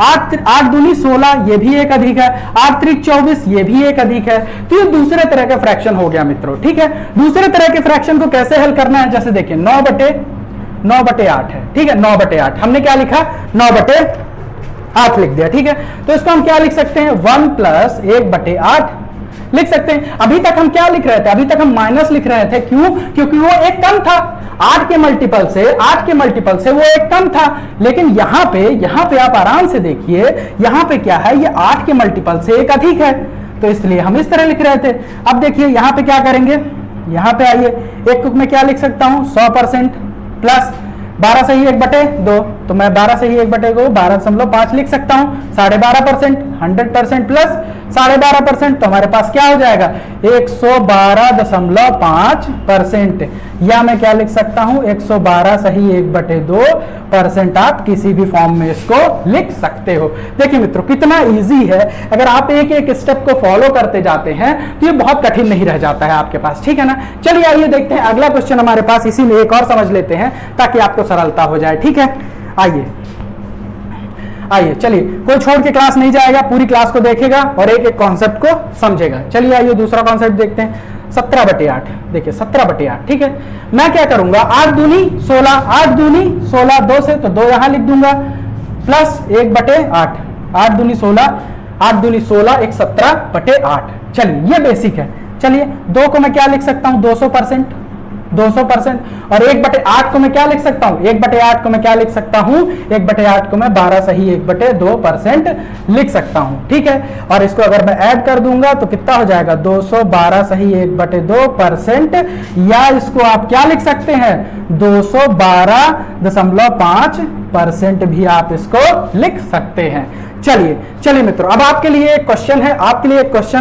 8 दूनी 16, ये भी एक अधिक है। 8 त्रिक 24, ये भी एक अधिक है। तो ये दूसरे तरह का फ्रैक्शन हो गया मित्रों, ठीक है। दूसरे तरह के फ्रैक्शन को कैसे हल करना है, जैसे देखिए 9/8 है, ठीक है। 9/8 हमने क्या लिखा, 9/8 लिख दिया, ठीक है। तो इसको हम क्या लिख सकते हैं, 1 + 1/8 लिख सकते हैं। अभी तक हम क्या लिख रहे थे, अभी तक हम माइनस लिख रहे थे। क्यों? क्योंकि वो एक कम था। 8 के मल्टीपल से वो एक कम था। लेकिन यहां पे आप आराम से देखिए, यहां पे क्या है, ये 8 के मल्टीपल से एक अधिक है, तो इसलिए हम इस तरह लिख रहे थे। अब देखिए यहां पे क्या करेंगे, यहां पे आइए, एक में क्या लिख सकता हूं, 100% प्लस 12 से ही 1/2, तो मैं 12 से ही 1/2 12.5 लिख सकता हूं। 12.5%, 100% प्लस 12.5%, तो हमारे पास क्या हो जाएगा, 112.5%, या मैं क्या लिख सकता हूं, 112 सही 1/2%। आप किसी भी फॉर्म में इसको लिख सकते हो। देखिए मित्रों कितना इजी है, अगर आप एक एक स्टेप को फॉलो करते जाते हैं तो ये बहुत कठिन नहीं रह जाता है आपके पास, ठीक है ना। चलिए आइए देखते हैं अगला क्वेश्चन हमारे पास, इसी में एक और समझ लेते हैं ताकि आपको सरलता हो जाए, ठीक है। आइए चलिए, कोई छोड़ के क्लास नहीं जाएगा, पूरी क्लास को देखेगा और एक एक कॉन्सेप्ट को समझेगा। चलिए आइए दूसरा कॉन्सेप्ट देखते हैं, 17/8। देखिए 17/8, ठीक है। मैं क्या करूंगा, 8 दूनी 16, 8 दूनी 16, 2 से तो 2 यहां लिख दूंगा, प्लस 1/8, 8 दूनी 16, 8 दूनी 16, 17/8। चलिए ये बेसिक है। चलिए 2 को मैं क्या लिख सकता हूं, 200%, 200%। और 1/8 को मैं क्या लिख सकता हूं, 1/8 को मैं क्या लिख सकता हूं, 1/8 को मैं 12 सही 1/2% लिख सकता हूं, ठीक है। और इसको अगर मैं ऐड कर दूंगा तो कितना हो जाएगा, 212 सही 1/2%, या इसको आप क्या लिख सकते हैं, 212.5% भी आप इसको लिख सकते हैं। चलिए मित्रों, अब आपके लिए एक क्वेश्चन है,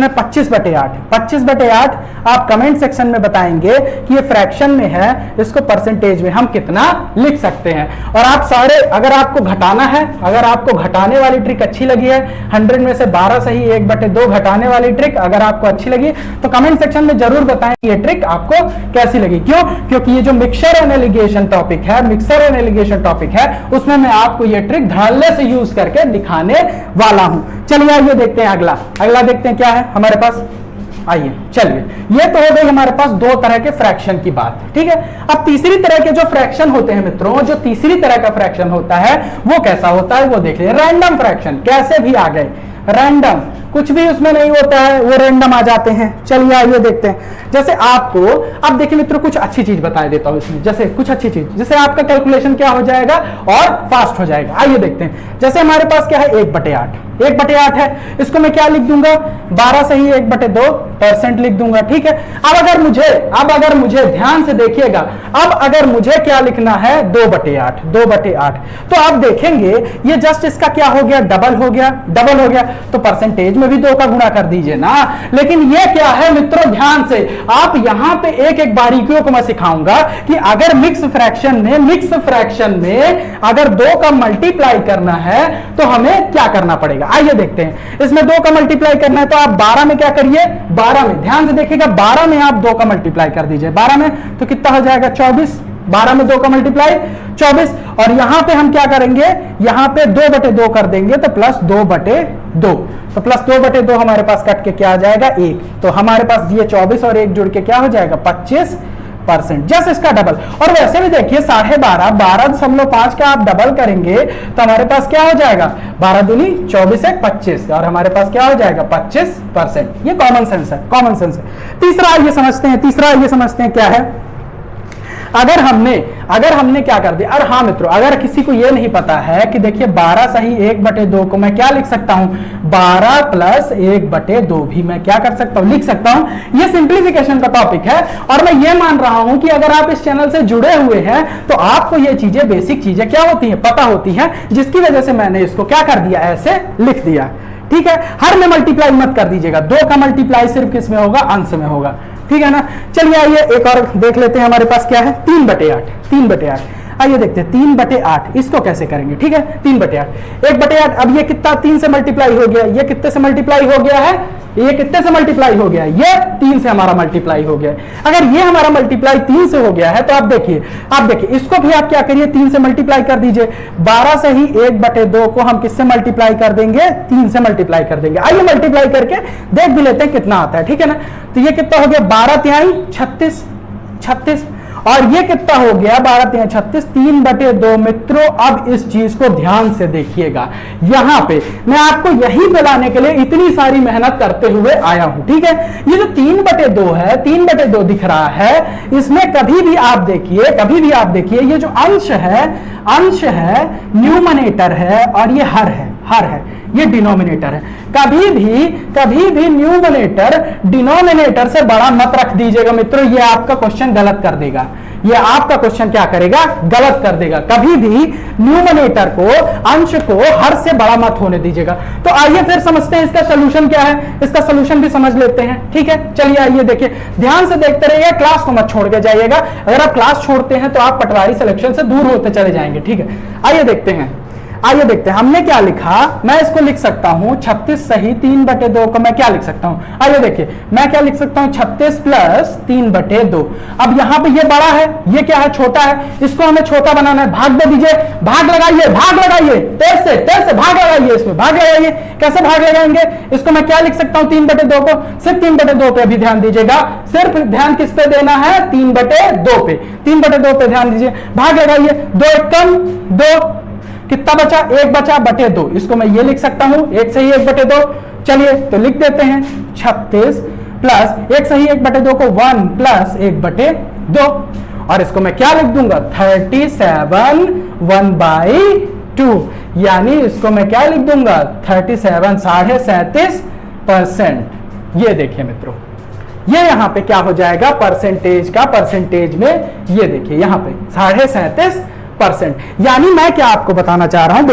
25/8। 25/8 आप कमेंट सेक्शन में बताएंगे कि ये फ्रैक्शन में है, इसको परसेंटेज में हम कितना लिख सकते हैं। और आप सारे, अगर आपको घटाना है, अगर आपको घटाने वाली ट्रिक अच्छी लगी है, 100 में से 12 सही 1/2 घटाने वाली ट्रिक अगर आपको अच्छी लगी तो कमेंट सेक्शन में जरूर बताएं ये ट्रिक आपको कैसी लगी। क्यों? क्योंकि ये जो मिक्सचर एनालिगेशन टॉपिक है, उसमें मैं आपको ये ट्रिक धड़ल्ले से यूज करके दिखाने वाला हूं। चलिए आइए देखते हैं अगला देखते हैं क्या है हमारे पास। आइए चलिए, ये तो हो गई हमारे पास 2 तरह के फ्रैक्शन की बात, ठीक है। अब तीसरी तरह के जो फ्रैक्शन होते हैं मित्रों, जो तीसरी तरह का फ्रैक्शन होता है वो कैसा होता है वो देख लीजिए। रैंडम फ्रैक्शन कैसे भी आ गए, रैंडम, कुछ भी उसमें नहीं होता है, वो रैंडम आ जाते हैं। चलिए आइए देखते हैं। जैसे आपको, अब देखिए मित्रों कुछ अच्छी चीज बता देता हूं इसमें, जैसे कुछ अच्छी चीज, जैसे आपका कैलकुलेशन क्या हो जाएगा और फास्ट हो जाएगा। आइए देखते हैं। जैसे हमारे पास क्या है, 1/8 है, इसको मैं क्या लिख दूंगा, 12 सही 1/2% लिख दूंगा, ठीक है। अब अगर मुझे ध्यान से देखिएगा, अब अगर मुझे क्या लिखना है, 2/8, तो आप देखेंगे ये जस्ट इसका क्या हो गया, डबल हो गया, तो परसेंटेज में भी 2 का गुणा कर दीजिए ना। लेकिन ये क्या है मित्रों, ध्यान से आप यहां पे एक एक बारीकियों को मैं सिखाऊंगा कि अगर मिक्स फ्रैक्शन में अगर 2 का मल्टीप्लाई करना है तो हमें क्या करना पड़ेगा। आइए देखते हैं। इसमें 2 का मल्टीप्लाई करना है तो आप 12 में क्या करिए, 12 में ध्यान से देखिएगा, 12 में आप 2 का मल्टीप्लाई कर दीजिए। 12 में तो कितना हो जाएगा, 24, 12 में 2 का मल्टीप्लाई 24, और यहां पे हम क्या करेंगे, यहां पे 2/2 कर देंगे तो प्लस 2/2, तो प्लस 2/2 हमारे पास कट के क्या आ जाएगा 1, तो हमारे पास ये 24 और 1 जुड़ के क्या हो जाएगा 25%, जस्ट इसका डबल। और वैसे भी देखिए 12.5, 12.5 का आप डबल करेंगे तो हमारे पास क्या हो जाएगा 12 दूनी 24 है 25, और हमारे पास क्या हो जाएगा 25%। ये कॉमन सेंस है, कॉमन सेंस है। तीसरा ये समझते हैं क्या है, अगर हमने क्या कर दिया, और हाँ मित्रों, अगर किसी को ये नहीं पता है कि देखिए 12 सही 1/2 को मैं क्या लिख सकता हूं, 12 प्लस 1/2 भी मैं क्या कर सकता हूं, लिख सकता हूं। ये सिंप्लीफिकेशन का टॉपिक है, और मैं ये मान रहा हूं कि अगर आप इस चैनल से जुड़े हुए हैं तो आपको ये चीजें, बेसिक चीजें क्या होती हैं, पता होती हैं, जिसकी वजह से मैंने इसको क्या कर दिया, ऐसे लिख दिया। ठीक है, हर में मल्टीप्लाई मत कर दीजिएगा, 2 का मल्टीप्लाई सिर्फ किस में होगा, अंश में होगा। ठीक है ना। चलिए आइए एक और देख लेते हैं, हमारे पास क्या है 3/8। आइए देखते हैं 3/8 इसको कैसे करेंगे। ठीक है, 3/8, 1/8, अब ये कितना 3 से मल्टीप्लाई हो गया, ये कितने से मल्टीप्लाई हो गया है, ये कितने से मल्टीप्लाई हो गया है, ये 3 से हमारा मल्टीप्लाई हो गया है। अगर ये हमारा मल्टीप्लाई 3 से हो गया है तो आप देखिए इसको भी आप क्या करिए 3 से मल्टीप्लाई कर दीजिए। 12 से ही 1/2 को हम किससे मल्टीप्लाई कर देंगे, 3 से मल्टीप्लाई कर देंगे। आइए मल्टीप्लाई करके देख भी लेते हैं कितना आता है। ठीक है ना, तो ये कितना हो गया 12 तिहाई 36, और ये कितना हो गया 12 तिहाई 36, 3/2 मित्रों। अब इस चीज को ध्यान से देखिएगा, यहां पे मैं आपको यही बताने के लिए इतनी सारी मेहनत करते हुए आया हूं। ठीक है, ये जो 3/2 है, 3/2 दिख रहा है, इसमें कभी भी आप देखिए ये जो अंश है न्यूमरेटर है, और ये हर है, ये डिनोमिनेटर है। कभी भी न्यूमरेटर डिनोमिनेटर से बड़ा मत रख दीजिएगा मित्रों, ये आपका क्वेश्चन गलत कर देगा, ये आपका क्वेश्चन क्या करेगा, गलत कर देगा। कभी भी न्यूमरेटर को, अंश को हर से बड़ा मत होने दीजिएगा। तो आइए फिर समझते हैं इसका सोल्यूशन क्या है, इसका सोल्यूशन भी समझ लेते हैं। ठीक है, चलिए आइए देखिए, ध्यान से देखते रहिए, क्लास को मत छोड़ के जाइएगा। अगर आप क्लास छोड़ते हैं तो आप पटवारी सिलेक्शन से दूर होते चले जाएंगे। ठीक है, आइए देखते हैं हमने क्या लिखा। मैं इसको लिख सकता हूं 36 सही 3/2 को मैं क्या लिख सकता हूं, आइए देखिए मैं क्या लिख सकता हूं 36 प्लस 3/2। अब यहां पे ये बड़ा है, ये क्या है, छोटा है, इसको हमें छोटा बनाना है। भाग दे दीजिए, भाग लगाइए, तेज से भाग लगाइए, इसमें भाग लगाइए। कैसे भाग लगाएंगे, इसको मैं क्या लिख सकता हूं 3/2 को, सिर्फ 3/2 पे भी ध्यान दीजिएगा, सिर्फ ध्यान किस पे देना है, 3/2 पे, 3/2 पे ध्यान दीजिए। भाग लगाइए, 2 एकम 2, कितना बचा, 1 बचा बटे 2, इसको मैं ये लिख सकता हूं 1 सही 1/2। चलिए तो लिख देते हैं 36 प्लस 1 सही 1/2 को 1 प्लस 1/2, और इसको मैं क्या लिख दूंगा 37 1/2, यानी इसको मैं क्या लिख दूंगा 37 37%। ये देखिए मित्रों, ये यहां पे क्या हो जाएगा परसेंटेज में, ये देखिए यहां पे 37.5%। यानी मैं क्या आपको बताना चाह रहा हूं,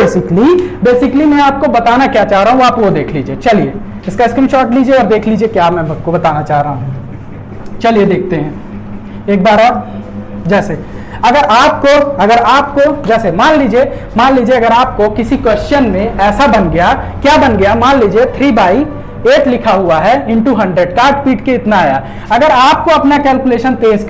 बेसिकली मैं आपको बताना क्या चाह रहा हूं आप वो देख लीजिए। चलिए इसका स्क्रीनशॉट लीजिए और देख लीजिए क्या मैं आपको बताना चाह रहा हूं। चलिए देखते हैं एक बार और। जैसे अगर आपको जैसे मान लीजिए अगर आपको किसी क्वेश्चन में ऐसा बन गया, क्या बन गया, मान लीजिए 3/8 लिखा हुआ है इंटू 100, काट पीट के इतना आया। अगर आपको अपना कैलकुलेशन तेज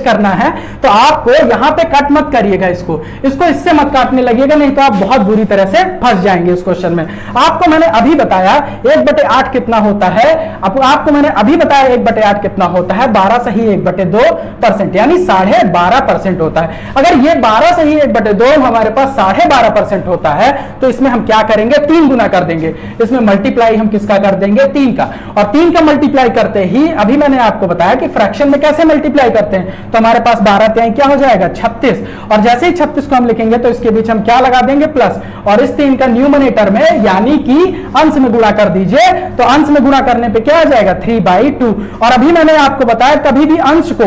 करना है, तो आपको यहां पे कट मत करिएगा, इसको इससे मत काटने लगिएगा, नहीं तो आप बहुत बुरी तरह से फंस जाएंगे इस क्वेश्चन में। आपको मैंने अभी बताया 1/8 कितना होता है, आपको मैंने अभी बताया 1/8 कितना होता है, 12 सही 1/2%, यानी 12.5% होता है। अगर ये 12 सही 1/2 हमारे पास 12.5% होता है, तो इसमें हम क्या करेंगे, 3 गुना कर देंगे। इसमें मल्टीप्लाई हम किसका कर देंगे, 3 का, और 3 का मल्टीप्लाई करते ही अभी मैंने आपको बताया कि फ्रैक्शन में कैसे मल्टीप्लाई करते हैं, तो हमारे पास 12 तिहाई क्या हो जाएगा 36, और जैसे ही 36 को हम लिखेंगे तो इसके बीच हम क्या लगा देंगे प्लस, और इस 3 का न्यूमरेटर में यानी कि अंश में गुणा कर दीजिए, तो अंश में गुणा करने पे क्या आ जाएगा 3/2। और अभी मैंने आपको बताया कभी भी अंश को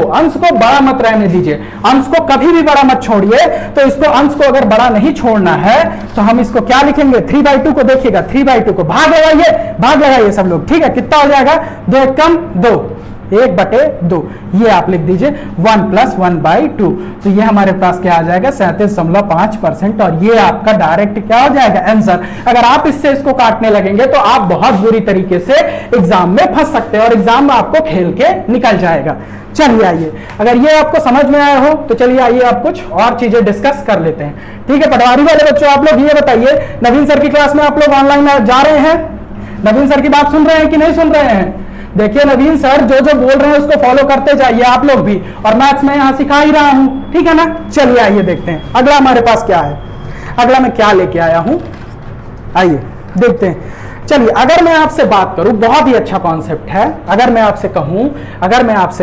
बड़ा मत रहने दीजिए, अंश को कभी भी बड़ा मत छोड़िए। तो इसको अंश को अगर बड़ा नहीं छोड़ना है तो हम इसको क्या लिखेंगे 3/2 को, देखिएगा 3/2 को भाग लगाइए सब लोग। ठीक है, कितना हो जाएगा 2 एकम 2, 1/2, ये आप लिख दीजिए 1 प्लस 1/2। तो ये हमारे पास क्या आ जाएगा 37.5%, और ये आपका डायरेक्ट क्या हो जाएगा आंसर। अगर आप इससे इसको काटने लगेंगे तो आप बहुत बुरी तरीके से एग्जाम में फंस सकते हैं, और एग्जाम में आपको खेल के निकल जाएगा। चलिए आइए, अगर ये आपको समझ में आया हो तो चलिए आइए आप कुछ और चीजें डिस्कस कर लेते हैं। ठीक है पटवारी वाले बच्चों, आप लोग ये बताइए, नवीन सर की क्लास में आप लोग ऑनलाइन जा रहे हैं? नवीन सर की बात सुन रहे हैं कि नहीं सुन रहे हैं? देखिए नवीन सर जो जो बोल रहे हैं उसको फॉलो करते जाइए आप लोग भी, और मैथ्स में यहां सिखा ही रहा हूं, ठीक है ना। चलिए आइए देखते हैं अगला हमारे पास क्या है, अगला मैं क्या लेके आया हूं, आइए देखते हैं। चलिए अगर मैं आपसे बात करूं, बहुत ही अच्छा कॉन्सेप्ट है, अगर मैं आपसे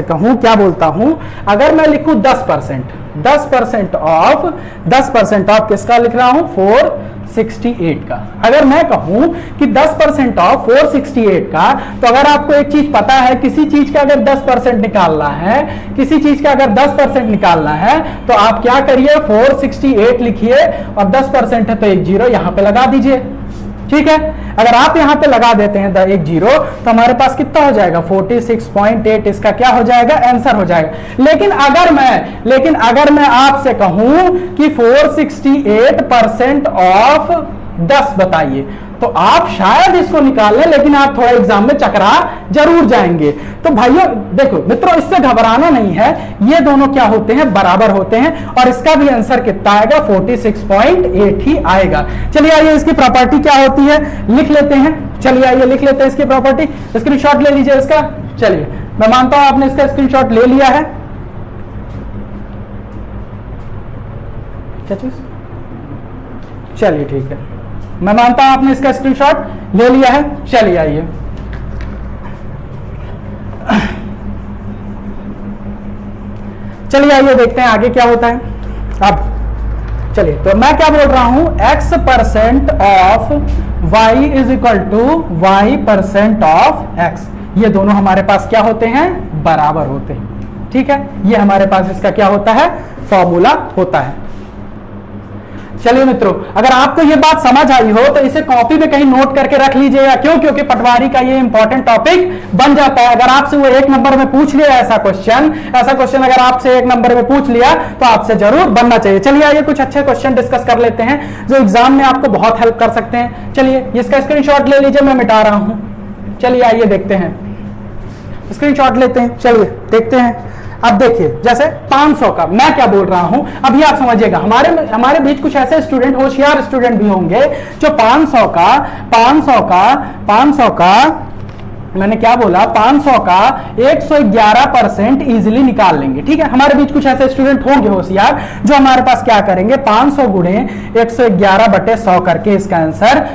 कहूं क्या बोलता हूं, अगर मैं लिखूं 10% ऑफ किसका लिख रहा हूं, 468 का। अगर मैं कहूं कि 10% ऑफ 468 का, तो अगर आपको एक चीज पता है, किसी चीज का अगर 10% निकालना है, किसी चीज का अगर 10% निकालना है, तो आप क्या करिए, 468 लिखिए और 10% है तो एक जीरो यहां पे लगा दीजिए। ठीक है, अगर आप यहां पे लगा देते हैं एक जीरो, तो हमारे पास कितना हो जाएगा, 46.8 इसका क्या हो जाएगा, आंसर हो जाएगा। लेकिन अगर मैं आपसे कहूं कि 468% ऑफ 10 बताइए, तो आप शायद इसको निकाल लें, लेकिन आप थोड़ा एग्जाम में चकरा जरूर जाएंगे। तो भाइयों देखो मित्रों, इससे घबराना नहीं है, ये दोनों क्या होते हैं, बराबर होते हैं, और इसका भी आंसर कितना आएगा, 46.8 ही आएगा। चलिए आइए इसकी प्रॉपर्टी क्या होती है लिख लेते हैं। चलिए आइए लिख लेते हैं इसकी प्रॉपर्टी, स्क्रीनशॉट ले लीजिए इसका। चलिए मैं मानता हूं आपने इसका स्क्रीनशॉट ले लिया है। क्या चीज, चलिए ठीक है, मैं मानता हूं आपने इसका स्क्रीनशॉट ले लिया है। चलिए आइए देखते हैं आगे क्या होता है। अब चलिए, तो मैं क्या बोल रहा हूं, x% of y is equal to y% of x, ये दोनों हमारे पास क्या होते हैं, बराबर होते हैं। ठीक है, ये हमारे पास इसका क्या होता है, फॉर्मूला होता है। चलिए मित्रों, अगर आपको ये बात समझ आई हो तो इसे कॉपी में कहीं नोट करके रख लीजिएगा। क्यों? क्योंकि पटवारी का ये इंपॉर्टेंट टॉपिक बन जाता है। अगर आपसे वो 1 नंबर में पूछ लिया ऐसा क्वेश्चन अगर आपसे 1 नंबर में पूछ लिया तो आपसे जरूर बनना चाहिए। चलिए आइए कुछ अच्छे क्वेश्चन डिस्कस कर लेते हैं जो एग्जाम में आपको बहुत हेल्प कर सकते हैं। चलिए इसका स्क्रीनशॉट ले लीजिए, मैं मिटा रहा हूं। चलिए आइए देखते हैं, स्क्रीनशॉट लेते हैं। चलिए देखते हैं। अब देखिए जैसे 500 का, मैं क्या बोल रहा हूं अभी आप समझिएगा। हमारे बीच कुछ ऐसे स्टूडेंट, होशियार स्टूडेंट भी होंगे जो 500 का मैंने क्या बोला, 500 का 111% इजीली निकाल लेंगे। ठीक है, हमारे बीच कुछ ऐसे स्टूडेंट होंगे होशियार जो हमारे पास क्या करेंगे, 500 गुणे 111/100 करके इसका आंसर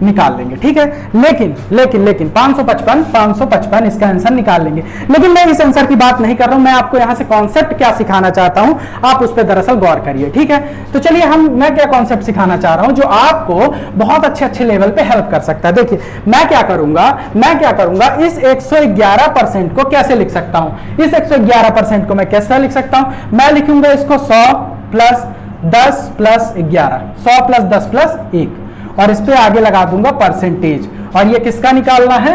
निकाल लेंगे। ठीक है, लेकिन 555 इसका आंसर निकाल लेंगे। लेकिन मैं इस आंसर की बात नहीं कर रहा हूं, मैं आपको यहां से कॉन्सेप्ट क्या सिखाना चाहता हूं, आप उस पर दरअसल गौर करिए। ठीक है, तो चलिए मैं क्या कॉन्सेप्ट सिखाना चाह रहा हूं जो आपको बहुत अच्छे लेवल पे हेल्प कर सकता है। देखिए मैं क्या करूंगा, इस 111% को कैसे लिख सकता हूं, इस 111% को मैं कैसे लिख सकता हूं, मैं लिखूंगा इसको 100 + 10 + 11, 100 + 10 + 1, और इस पे आगे लगा दूंगा परसेंटेज, और ये किसका निकालना है,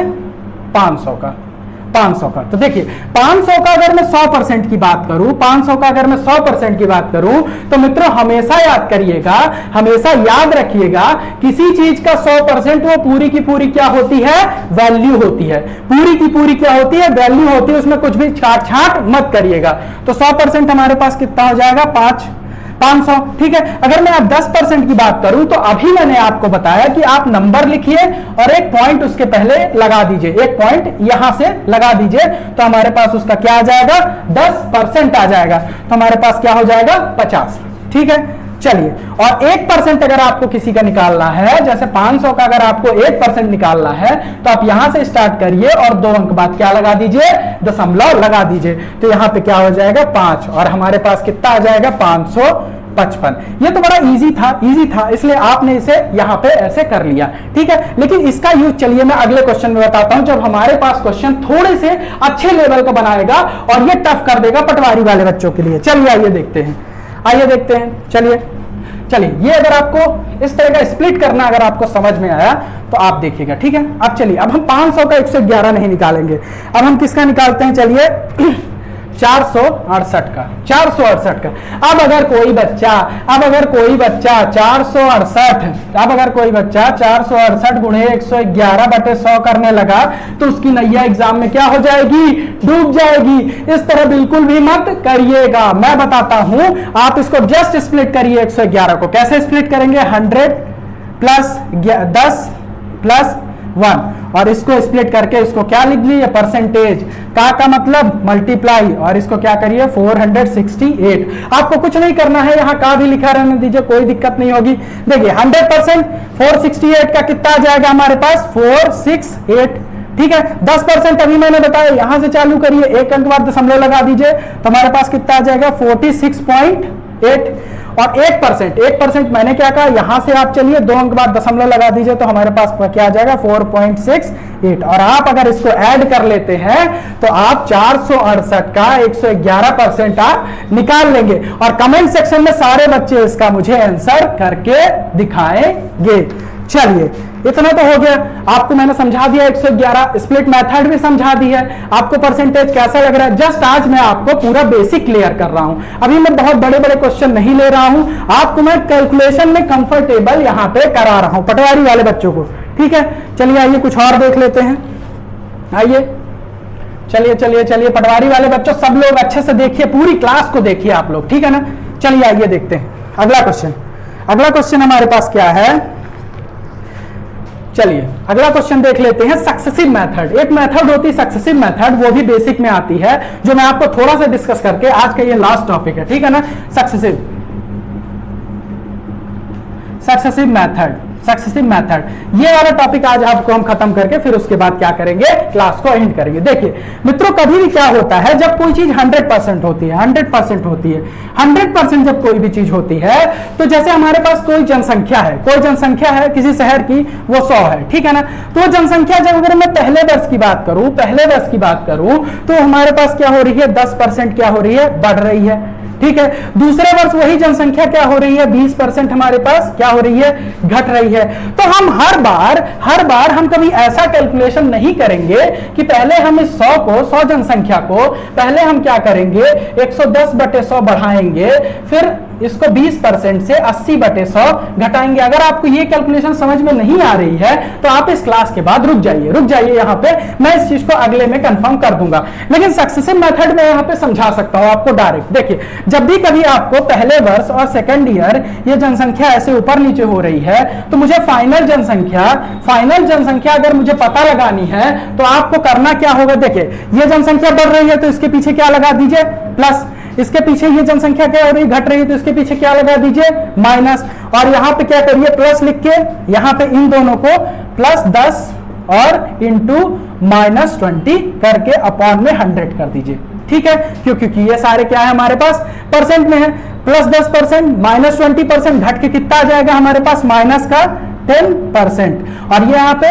500 का। तो देखिए 500 का अगर मैं 100% की बात करूं, 500 का अगर मैं 100% की बात करूं, तो मित्रों हमेशा याद करिएगा, हमेशा याद रखिएगा, किसी चीज का 100% वो पूरी की पूरी क्या होती है, वैल्यू होती है। पूरी की पूरी क्या होती है, वैल्यू होती है, उसमें कुछ भी छाट मत करिएगा। तो 100% हमारे पास कितना हो जाएगा, 500। ठीक है, अगर मैं अब 10% की बात करूं तो अभी मैंने आपको बताया कि आप नंबर लिखिए और एक पॉइंट उसके पहले लगा दीजिए, एक पॉइंट यहां से लगा दीजिए, तो हमारे पास उसका क्या आ जाएगा, 10% आ जाएगा, तो हमारे पास क्या हो जाएगा, 50। ठीक है, चलिए, और 1% अगर आपको किसी का निकालना है, जैसे 500 का अगर आपको 1% निकालना है, तो आप यहां से स्टार्ट करिए और 2 अंक बाद क्या लगा दीजिए, दशमलव लगा दीजिए, तो यहां पे क्या हो जाएगा, 5, और हमारे पास कितना आ जाएगा, 555। ये तो बड़ा इजी था, इसलिए आपने इसे यहां पे ऐसे कर लिया। ठीक है, लेकिन इसका यूज चलिए मैं अगले क्वेश्चन में बताता हूं, जब हमारे पास क्वेश्चन थोड़े से अच्छे लेवल का बनाएगा और ये टफ कर देगा पटवारी वाले बच्चों के लिए। चलिए आइए देखते हैं, चलिए ये अगर आपको इस तरह का स्प्लिट करना अगर आपको समझ में आया तो आप देखिएगा। ठीक है, अब चलिए, अब हम 500 का 111 नहीं निकालेंगे, अब हम किसका निकालते हैं, 468 का, 468 का। अब अगर कोई बच्चा 468, अब अगर कोई बच्चा 468 गुणे 111/100 करने लगा तो उसकी नैया एग्जाम में क्या हो जाएगी? डूब जाएगी। इस तरह बिल्कुल भी मत करिएगा, मैं बताता हूं। आप इसको जस्ट स्प्लिट करिए 111 को। कैसे स्प्लिट करेंगे? 100 प्लस 10 प्लस 1, और इसको स्प्लिट करके इसको क्या लिख लीजिए? परसेंटेज का मतलब मल्टीप्लाई, और इसको क्या करिए? 468। आपको कुछ नहीं करना है, यहां का भी लिखा रहने दीजिए, कोई दिक्कत नहीं होगी। देखिए 100% 468 का कितना आ जाएगा हमारे पास? 468। ठीक है, 10% अभी मैंने बताया, यहां से चालू करिए, एक अंक बाद दशमलव लगा दीजिए तो हमारे पास कितना आ जाएगा? 46.8। और 1% मैंने क्या कहा? यहां से आप चलिए 2 अंक बाद दशमलव लगा दीजिए तो हमारे पास क्या आ जाएगा? 4.68। और आप अगर इसको ऐड कर लेते हैं तो आप 468 का 111% आप निकाल लेंगे। और कमेंट सेक्शन में सारे बच्चे इसका मुझे आंसर करके दिखाएंगे। चलिए, इतना तो हो गया। आपको मैंने समझा दिया 111, स्प्लिट मेथड भी समझा दी है। आपको परसेंटेज कैसा लग रहा है? जस्ट आज मैं आपको पूरा बेसिक क्लियर कर रहा हूं। अभी मैं बहुत बड़े बड़े क्वेश्चन नहीं ले रहा हूं, आपको मैं कैलकुलेशन में कंफर्टेबल यहां पे करा रहा हूं पटवारी वाले बच्चों को। ठीक है, चलिए आइए कुछ और देख लेते हैं। आइए, चलिए चलिए चलिए, पटवारी वाले बच्चों सब लोग अच्छे से देखिए, पूरी क्लास को देखिए आप लोग, ठीक है ना। चलिए आइए देखते हैं अगला क्वेश्चन। अगला क्वेश्चन हमारे पास क्या है? चलिए अगला क्वेश्चन देख लेते हैं। सक्सेसिव मेथड, एक मेथड होती है सक्सेसिव मेथड, वो भी बेसिक में आती है, जो मैं आपको थोड़ा सा डिस्कस करके, आज का ये लास्ट टॉपिक है, ठीक है ना। सक्सेसिव मेथड, ये वाला टॉपिक आज आपको हम खत्म करके फिर उसके बाद क्या करेंगे? क्लास को एंड करेंगे। देखिए मित्रों, कभी भी क्या होता है जब कोई चीज 100% होती है, 100% होती है, 100% जब कोई भी चीज होती है, तो जैसे हमारे पास कोई जनसंख्या है किसी शहर की, वो 100 है, ठीक है ना। तो जनसंख्या जब अगर मैं पहले वर्ष की बात करूं तो हमारे पास क्या हो रही है? 10% क्या हो रही है? बढ़ रही है, ठीक है। दूसरे वर्ष वही जनसंख्या क्या हो रही है? 20% हमारे पास क्या हो रही है? घट रही है। तो हम हर बार हम कभी ऐसा कैलकुलेशन नहीं करेंगे कि पहले हम इस 100 जनसंख्या को पहले हम क्या करेंगे? 110/100 बढ़ाएंगे, फिर इसको 20% से 80/100 घटाएंगे। अगर आपको ये कैलकुलेशन समझ में नहीं आ रही है तो आप इस क्लास के बाद रुक जाइए यहां पे, मैं इस चीज को अगले में कंफर्म कर दूंगा। लेकिन सक्सेसिव मेथड में यहां पे समझा सकता हूं आपको डायरेक्ट। देखिए, जब भी कभी आपको पहले वर्ष और सेकंड ईयर ये जनसंख्या ऐसे ऊपर नीचे हो रही है, तो मुझे फाइनल जनसंख्या अगर मुझे पता लगानी है तो आपको करना क्या होगा? देखिए, ये जनसंख्या बढ़ रही है तो इसके पीछे क्या लगा दीजिए? प्लस। इसके पीछे ये जनसंख्या क्या हो रही है? घट रही है, तो इसके पीछे क्या लगा दीजिए? माइनस। और यहां पे क्या करिए? प्लस लिख के यहां पे इन दोनों को +10 और इंटू -20 करके अपॉन में 100 कर दीजिए, ठीक है। क्योंकि ये सारे क्या है हमारे पास? परसेंट में है। +10% -20% घट के कितना आ जाएगा हमारे पास? माइनस का 10%। और ये यहाँ पे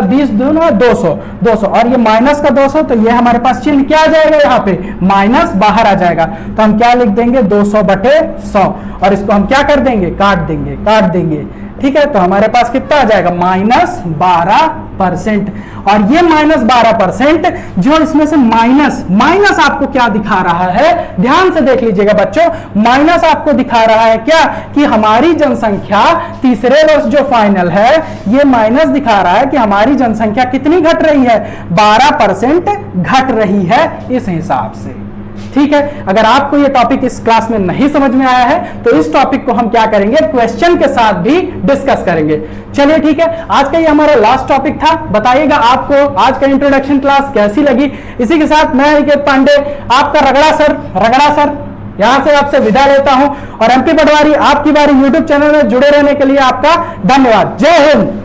20 दूना 200 और ये माइनस का 200, तो ये हमारे पास चिन्ह क्या आ जाएगा? यहाँ पे माइनस बाहर आ जाएगा, तो हम क्या लिख देंगे? 200/100, और इसको हम क्या कर देंगे? काट देंगे, ठीक है। तो हमारे पास कितना आ जाएगा? -12%। और ये -12% जो इसमें से माइनस आपको क्या दिखा रहा है? ध्यान से देख लीजिएगा बच्चों, माइनस आपको दिखा रहा है क्या? कि हमारी जनसंख्या तीसरे वर्ष जो फाइनल है, ये माइनस दिखा रहा है कि हमारी जनसंख्या कितनी घट रही है? 12% घट रही है इस हिसाब से, ठीक है। अगर आपको ये टॉपिक इस क्लास में नहीं समझ में आया है तो इस टॉपिक को हम क्या करेंगे? क्वेश्चन के साथ भी डिस्कस करेंगे। चलिए ठीक है, आज का ये हमारा लास्ट टॉपिक था। बताइएगा आपको आज का इंट्रोडक्शन क्लास कैसी लगी। इसी के साथ मैं निकेत पांडे, आपका रगड़ा सर यहां से आपसे विदा लेता हूं, और एमपी पटवारी आपकी बारी यूट्यूब चैनल में जुड़े रहने के लिए आपका धन्यवाद। जय हिंद।